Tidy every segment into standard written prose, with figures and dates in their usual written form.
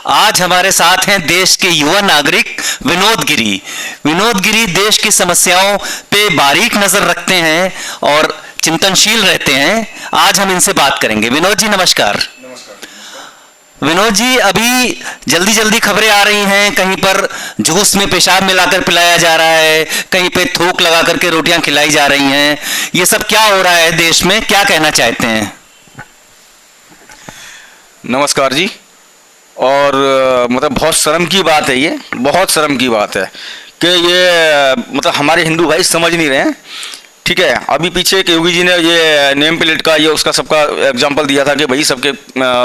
आज हमारे साथ हैं देश के युवा नागरिक विनोद गिरी। विनोद गिरी देश की समस्याओं पे बारीक नजर रखते हैं और चिंतनशील रहते हैं। आज हम इनसे बात करेंगे। विनोद जी नमस्कार। विनोद जी, अभी जल्दी जल्दी खबरें आ रही हैं, कहीं पर जूस में पेशाब मिलाकर पिलाया जा रहा है, कहीं पे थूक लगा करके रोटियां खिलाई जा रही हैं। ये सब क्या हो रहा है देश में, क्या कहना चाहते हैं? नमस्कार जी। और मतलब बहुत शर्म की बात है, ये बहुत शर्म की बात है कि ये मतलब हमारे हिंदू भाई समझ नहीं रहे हैं। ठीक है, अभी पीछे के योगी जी ने ये नेम प्लेट का ये उसका सबका एग्जांपल दिया था कि भाई सबके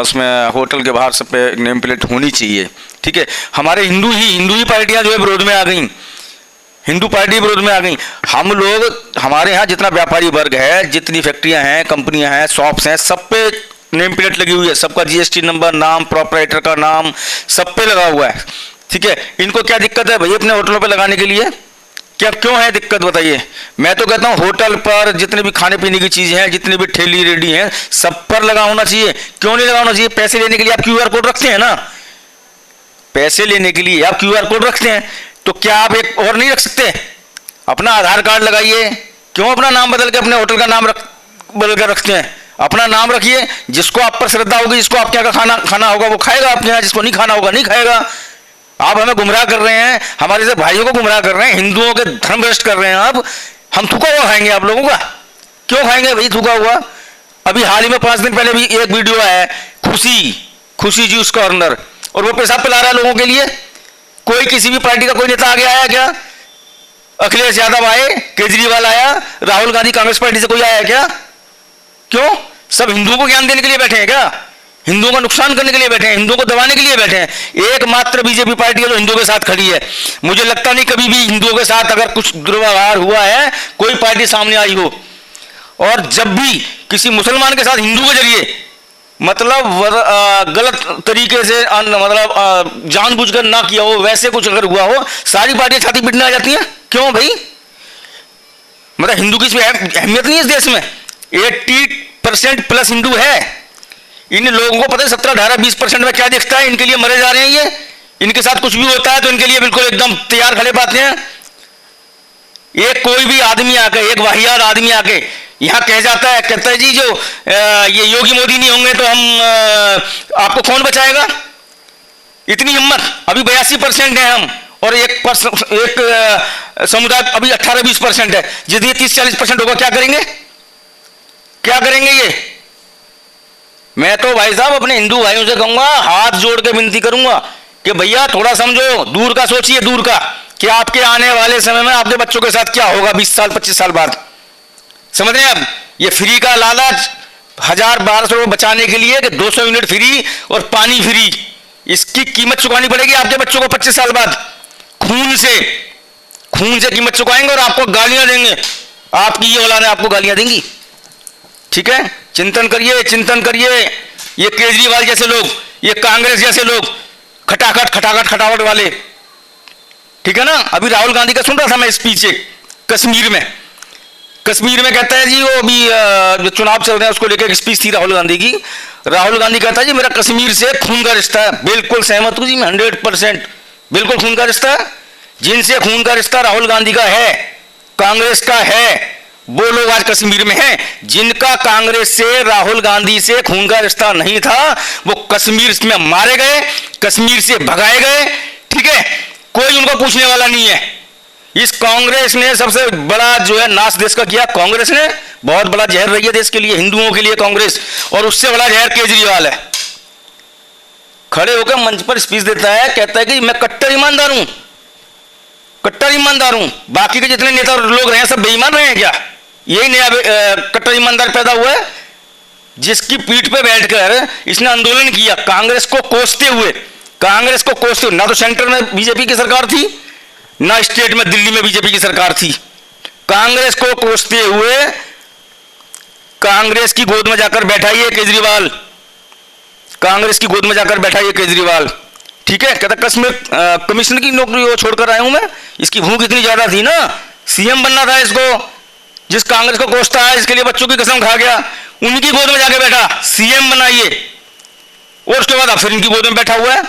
उसमें होटल के बाहर सब पे नेम प्लेट होनी चाहिए। ठीक है, हमारे हिंदू ही पार्टियां जो है विरोध में आ गई, हिंदू पार्टी विरोध में आ गई। हम लोग, हमारे यहाँ जितना व्यापारी वर्ग है, जितनी फैक्ट्रियां हैं, कंपनियां हैं, शॉप्स हैं, सब पे नेम प्लेट लगी हुई है, सबका जीएसटी नंबर, नाम, प्रोपराइटर का नाम सब पे लगा हुआ है। ठीक है, इनको क्या दिक्कत है भाई अपने होटलों पे लगाने के लिए? क्या क्यों है दिक्कत बताइए? मैं तो कहता हूँ होटल पर जितने भी खाने पीने की चीजें हैं, जितने भी ठेली रेडी हैं, सब पर लगा होना चाहिए। क्यों नहीं लगा होना चाहिए? पैसे लेने के लिए आप क्यूआर कोड रखते हैं ना, पैसे लेने के लिए आप क्यूआर कोड रखते हैं, तो क्या आप एक और नहीं रख सकते? अपना आधार कार्ड लगाइए। क्यों अपना नाम बदल के अपने होटल का नाम बदल कर रखते हैं? अपना नाम रखिए, जिसको आप पर श्रद्धा होगी, जिसको आपके यहाँ का खाना होगा वो खाएगा आपके यहाँ, जिसको नहीं खाना होगा नहीं खाएगा। आप हमें गुमराह कर रहे हैं, हमारे से भाइयों को गुमराह कर रहे हैं, हिंदुओं के धर्म भ्रष्ट कर रहे हैं आप। हम थूका हुआ खाएंगे आप लोगों का? क्यों खाएंगे भाई थूका हुआ? अभी हाल ही में 5 दिन पहले भी एक वीडियो आया, खुशी जूस कॉर्नर, और वो पेशाब पिला रहा है लोगों के लिए। कोई किसी भी पार्टी का कोई नेता आगे आया क्या? अखिलेश यादव आए, केजरीवाल आया, राहुल गांधी कांग्रेस पार्टी से कोई आया क्या? क्यों? सब हिंदुओं को ज्ञान देने के लिए बैठे हैं क्या? हिंदुओं का नुकसान करने के लिए बैठे हैं, हिंदुओं को दबाने के लिए बैठे हैं। एकमात्र बीजेपी पार्टी है जो हिंदुओं के साथ खड़ी है। मुझे लगता नहीं कभी भी हिंदुओं के साथ अगर कुछ दुर्व्यवहार हुआ है कोई पार्टी सामने आई हो। और जब भी किसी मुसलमान के साथ हिंदू के जरिए मतलब गलत तरीके से मतलब जानबूझकर ना किया हो, वैसे कुछ अगर हुआ हो, सारी पार्टियां छाती पीटने आ जाती हैं। क्यों भाई? मतलब हिंदू की इसमें अहमियत नहीं है इस देश में? 80% प्लस हिंदू है। इन लोगों को पता है 17, 18, 20% में क्या दिखता है? इनके लिए मरे जा रहे हैं ये। इनके साथ कुछ भी होता है तो इनके लिए बिल्कुल एकदम तैयार खड़े पाते हैं। एक कोई भी आदमी आके, एक वाहियात आदमी आके यहां कह जाता है, कहता है जी जो ये योगी मोदी नहीं होंगे तो हम आपको कौन बचाएगा? इतनी हिम्मत? अभी 82% है हम, और एक समुदाय अभी 18-20% है। यदि 30-40% होगा क्या करेंगे? क्या करेंगे ये? मैं तो भाई साहब अपने हिंदू भाइयों से कहूंगा, हाथ जोड़ के विनती करूंगा कि भैया थोड़ा समझो, दूर का सोचिए, दूर का, कि आपके आने वाले समय में आपके बच्चों के साथ क्या होगा 20 साल 25 साल बाद। समझ रहे हैं आप? ये फ्री का लालच 1000-1200 रुपये बचाने के लिए कि 200 यूनिट फ्री और पानी फ्री, इसकी कीमत चुकानी पड़ेगी आपके बच्चों को 25 साल बाद। खून से कीमत चुकाएंगे और आपको गालियां देंगे। आपकी ये औलादें आपको गालियां देंगी। ठीक है, चिंतन करिए। ये केजरीवाल जैसे लोग, ये कांग्रेस जैसे लोग, खटाखट वाले। ठीक है ना? अभी राहुल गांधी का सुन रहा था मैं स्पीच, कश्मीर में कहता है जी, वो अभी जो चुनाव चल रहे हैं उसको लेकर एक स्पीच थी राहुल गांधी की। राहुल गांधी कहता है जी मेरा कश्मीर से खून का रिश्ता है। बिल्कुल सहमत हूं जी मैं, 100%। बिल्कुल खून का रिश्ता है। जिनसे खून का रिश्ता राहुल गांधी का है, कांग्रेस का है, वो लोग आज कश्मीर में हैं। जिनका कांग्रेस से, राहुल गांधी से खून का रिश्ता नहीं था, वो कश्मीर में मारे गए, कश्मीर से भगाए गए। ठीक है, कोई उनको पूछने वाला नहीं है। इस कांग्रेस ने सबसे बड़ा जो है नाश देश का किया। कांग्रेस ने बहुत बड़ा जहर रही है देश के लिए, हिंदुओं के लिए कांग्रेस, और उससे बड़ा जहर केजरीवाल है। खड़े होकर मंच पर स्पीच देता है, कहता है कि मैं कट्टर ईमानदार हूं। बाकी के जितने नेता लोग रहे हैं सब बेईमान रहे हैं क्या? यही नया कट्टर ईमानदार पैदा हुआ है, जिसकी पीठ पे बैठकर इसने आंदोलन किया, कांग्रेस को कोसते हुए। ना तो सेंटर में बीजेपी की सरकार थी, ना स्टेट में दिल्ली में बीजेपी की सरकार थी। कांग्रेस को कोसते हुए कांग्रेस की गोद में जाकर बैठा ये केजरीवाल। ठीक है, कहता कश्मीर कमिश्नर की नौकरी वो छोड़कर आया हूं मैं। इसकी भूख इतनी ज्यादा थी ना, सीएम बनना था इसको। जिस कांग्रेस को कोसता है, इसके लिए बच्चों की कसम खा गया, उनकी गोद में जाके बैठा, सीएम बनाइए, और उसके बाद अब फिर इनकी गोद में बैठा हुआ है।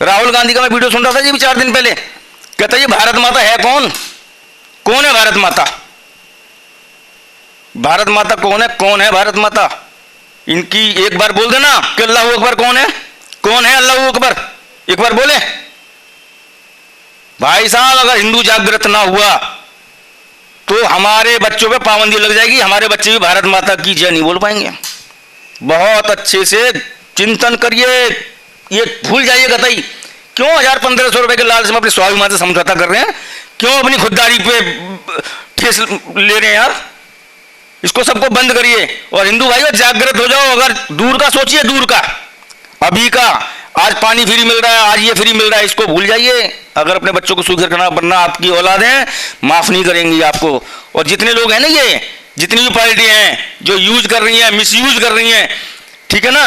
राहुल गांधी का मैं वीडियो सुन रहा था जी 4 दिन पहले, कहता ये भारत माता है कौन? कौन है भारत माता? भारत माता कौन है? कौन है भारत माता? इनकी एक बार बोल देना कि अल्लाह अकबर कौन है? कौन है अल्लाह अकबर? एक बार बोले। भाई साहब, अगर हिंदू जागृत ना हुआ तो हमारे बच्चों पे पाबंदी लग जाएगी, हमारे बच्चे भी भारत माता की जय नहीं बोल पाएंगे। बहुत अच्छे से चिंतन करिए, ये भूल जाइए कतई। क्यों 1000-1500 रुपए के लालच में अपने स्वाभिमान से समझौता कर रहे हैं? क्यों अपनी खुददारी पे ठेस ले रहे हैं यार? इसको सबको बंद करिए और हिंदू भाइयों जागृत हो जाओ। अगर दूर का सोचिए, दूर का, अभी का, आज पानी फ्री मिल रहा है, आज ये फ्री मिल रहा है, इसको भूल जाइए। अगर अपने बच्चों को सुखी रखना, वरना आपकी औलादें माफ नहीं करेंगी आपको। और जितने लोग हैं ना, ये जितनी भी पार्टी हैं जो यूज कर रही हैं, मिस यूज कर रही हैं, ठीक है ना,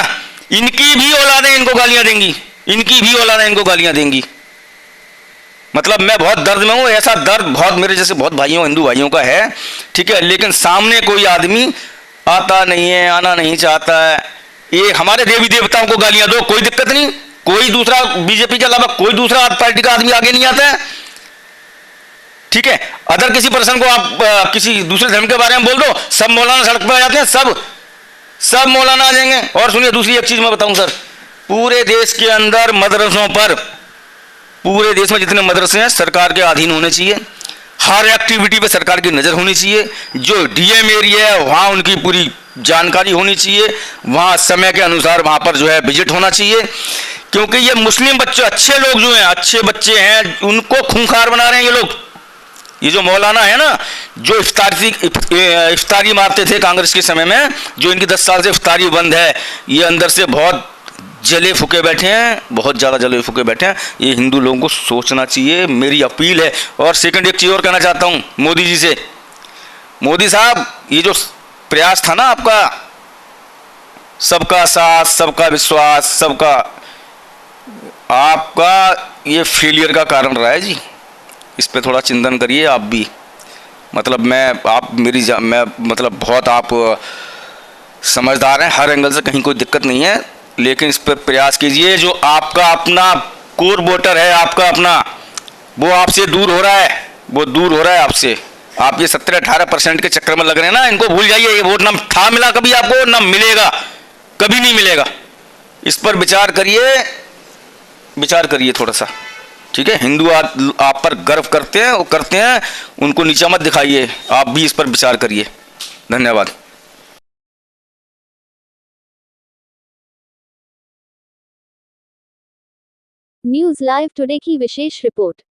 इनकी भी औलादें इनको गालियां देंगी, इनकी भी औलादें इनको गालियां देंगी। मतलब मैं बहुत दर्द में हूं, ऐसा दर्द बहुत मेरे जैसे बहुत भाइयों, हिंदू भाइयों का है, ठीक है, लेकिन सामने कोई आदमी आता नहीं है, आना नहीं चाहता है। ये हमारे देवी देवताओं को गालियां दो, कोई दिक्कत नहीं, कोई दूसरा बीजेपी के अलावा कोई दूसरा पार्टी का आदमी आगे नहीं आता है, ठीक है। अदर किसी पर्सन को आप किसी दूसरे धर्म के बारे में बोल दो, सब मौलाना सड़क पर आ जाते हैं, सब मौलाना आ जाएंगे। और सुनिए, दूसरी एक चीज मैं बताऊं सर, पूरे देश के अंदर मदरसों पर, पूरे देश में जितने मदरसे हैं सरकार के अधीन होने चाहिए। हर एक्टिविटी पे सरकार की नज़र होनी चाहिए। जो डीएम एरिया है वहाँ उनकी पूरी जानकारी होनी चाहिए, वहाँ समय के अनुसार वहाँ पर जो है विजिट होना चाहिए। क्योंकि ये मुस्लिम बच्चे, अच्छे लोग जो हैं, अच्छे बच्चे हैं, उनको खूंखार बना रहे हैं ये लोग। ये जो मौलाना है ना, जो इफ्तारी मारते थे कांग्रेस के समय में, जो इनकी 10 साल से इफ्तारी बंद है, ये अंदर से बहुत जले फूके बैठे हैं, बहुत ज़्यादा जले फूके बैठे हैं। ये हिंदू लोगों को सोचना चाहिए, मेरी अपील है। और सेकंड एक चीज़ और कहना चाहता हूँ मोदी जी से। मोदी साहब, ये जो प्रयास था ना आपका, सबका साथ, सबका विश्वास, सबका, आपका ये फेलियर का कारण रहा है जी। इस पे थोड़ा चिंतन करिए आप भी। मतलब मैं मतलब बहुत आप समझदार हैं, हर एंगल से कहीं कोई दिक्कत नहीं है, लेकिन इस पर प्रयास कीजिए। जो आपका अपना कोर वोटर है, आपका अपना, वो आपसे दूर हो रहा है, वो दूर हो रहा है आपसे। आप ये 17-18% के चक्कर में लग रहे हैं ना, इनको भूल जाइए। ये वोट ना था मिला कभी आपको, ना मिलेगा, कभी नहीं मिलेगा। इस पर विचार करिए, विचार करिए थोड़ा सा, ठीक है। हिंदू आप पर गर्व करते हैं, वो करते हैं, उनको नीचा मत दिखाइए, आप भी इस पर विचार करिए। धन्यवाद। न्यूज लाइव टुडे की विशेष रिपोर्ट।